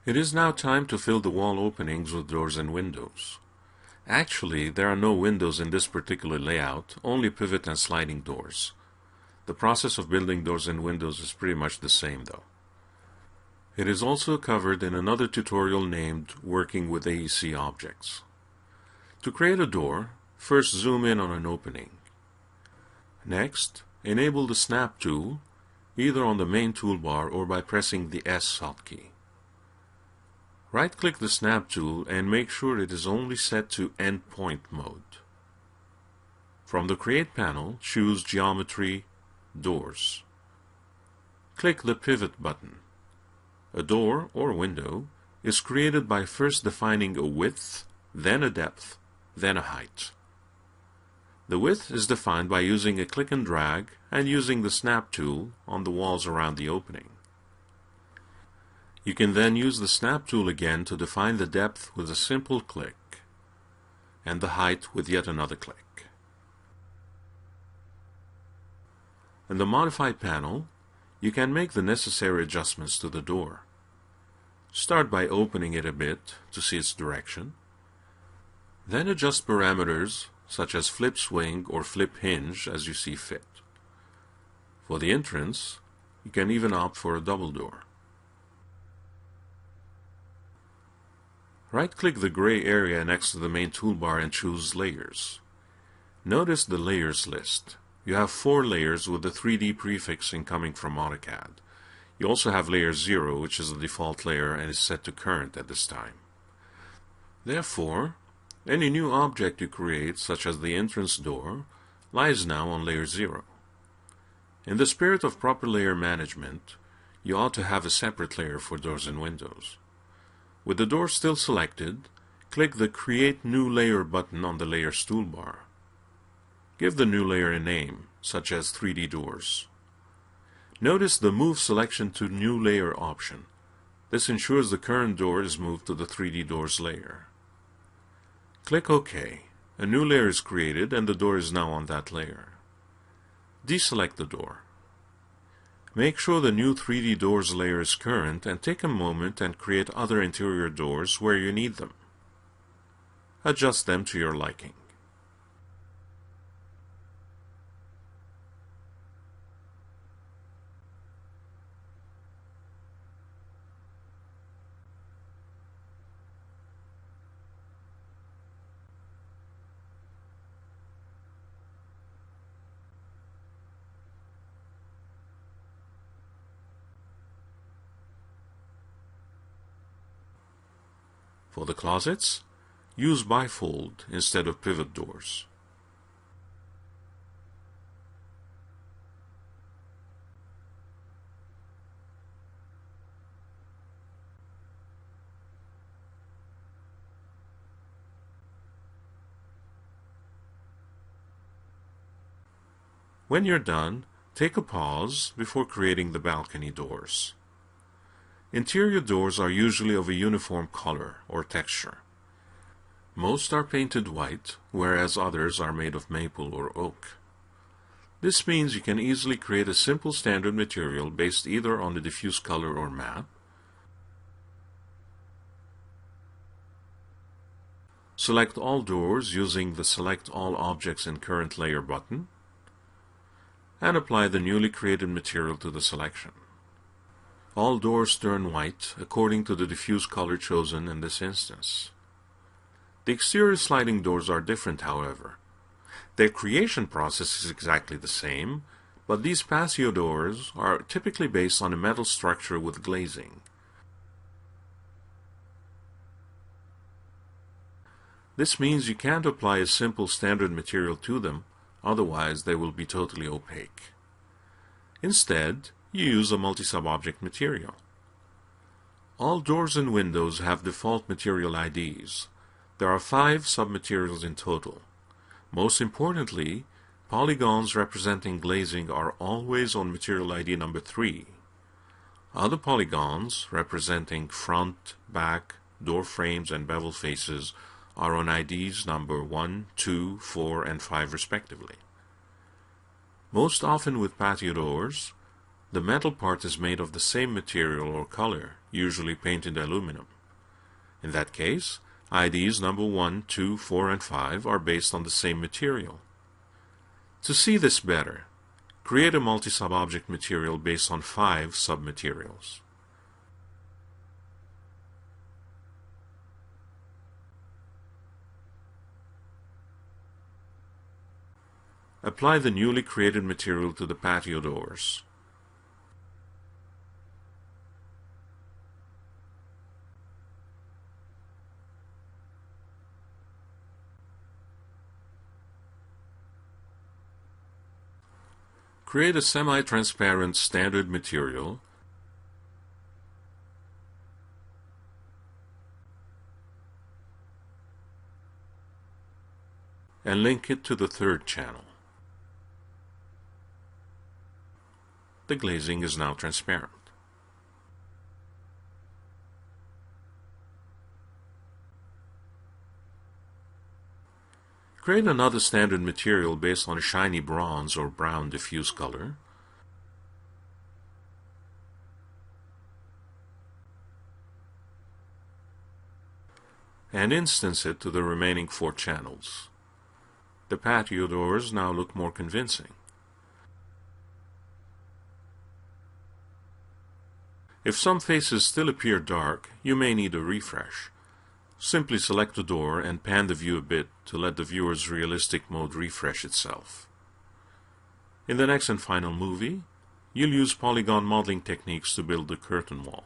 It is now time to fill the wall openings with doors and windows. Actually, there are no windows in this particular layout, only pivot and sliding doors. The process of building doors and windows is pretty much the same though. It is also covered in another tutorial named Working with AEC Objects. To create a door, first zoom in on an opening. Next, enable the Snap tool, either on the main toolbar or by pressing the S hotkey. Right-click the Snap tool and make sure it is only set to Endpoint mode. From the Create panel, choose Geometry, Doors. Click the Pivot button. A door or window is created by first defining a width, then a depth, then a height. The width is defined by using a click and drag and using the Snap tool on the walls around the opening. You can then use the Snap tool again to define the depth with a simple click, and the height with yet another click. In the Modify panel, you can make the necessary adjustments to the door. Start by opening it a bit to see its direction. Then adjust parameters such as flip swing or flip hinge as you see fit. For the entrance, you can even opt for a double door. Right-click the gray area next to the main toolbar and choose Layers. Notice the Layers list. You have 4 layers with the 3D prefixing coming from AutoCAD. You also have layer 0, which is the default layer and is set to current at this time. Therefore, any new object you create, such as the entrance door, lies now on layer 0. In the spirit of proper layer management, you ought to have a separate layer for doors and windows. With the door still selected, click the Create New Layer button on the Layers toolbar. Give the new layer a name, such as 3D Doors. Notice the Move Selection to New Layer option. This ensures the current door is moved to the 3D Doors layer. Click OK. A new layer is created and the door is now on that layer. Deselect the door. Make sure the new 3D Doors layer is current and take a moment and create other interior doors where you need them. Adjust them to your liking. For the closets, use bifold instead of pivot doors. When you're done, take a pause before creating the balcony doors. Interior doors are usually of a uniform color or texture. Most are painted white, whereas others are made of maple or oak. This means you can easily create a simple standard material based either on the diffuse color or matte. Select all doors using the Select All Objects in Current Layer button, and apply the newly created material to the selection. All doors turn white according to the diffuse color chosen in this instance. The exterior sliding doors are different, however. Their creation process is exactly the same, but these patio doors are typically based on a metal structure with glazing. This means you can't apply a simple standard material to them, otherwise they will be totally opaque. Instead, you use a multi-sub-object material. All doors and windows have default material IDs. There are 5 submaterials in total. Most importantly, polygons representing glazing are always on material ID number 3. Other polygons representing front, back, door frames, and bevel faces are on IDs number 1, 2, 4, and 5 respectively. Most often with patio doors, The metal part is made of the same material or color, usually painted aluminum. In that case, IDs number 1, 2, 4, and 5 are based on the same material. To see this better, create a multi-sub-object material based on 5 submaterials. Apply the newly created material to the patio doors. Create a semi-transparent standard material and link it to the third channel. The glazing is now transparent. Create another standard material based on a shiny bronze or brown diffuse color. And instance it to the remaining 4 channels. The patio doors now look more convincing. If some faces still appear dark, you may need a refresh. Simply select the door and pan the view a bit to let the viewer's realistic mode refresh itself. In the next and final movie, you'll use polygon modeling techniques to build the curtain wall.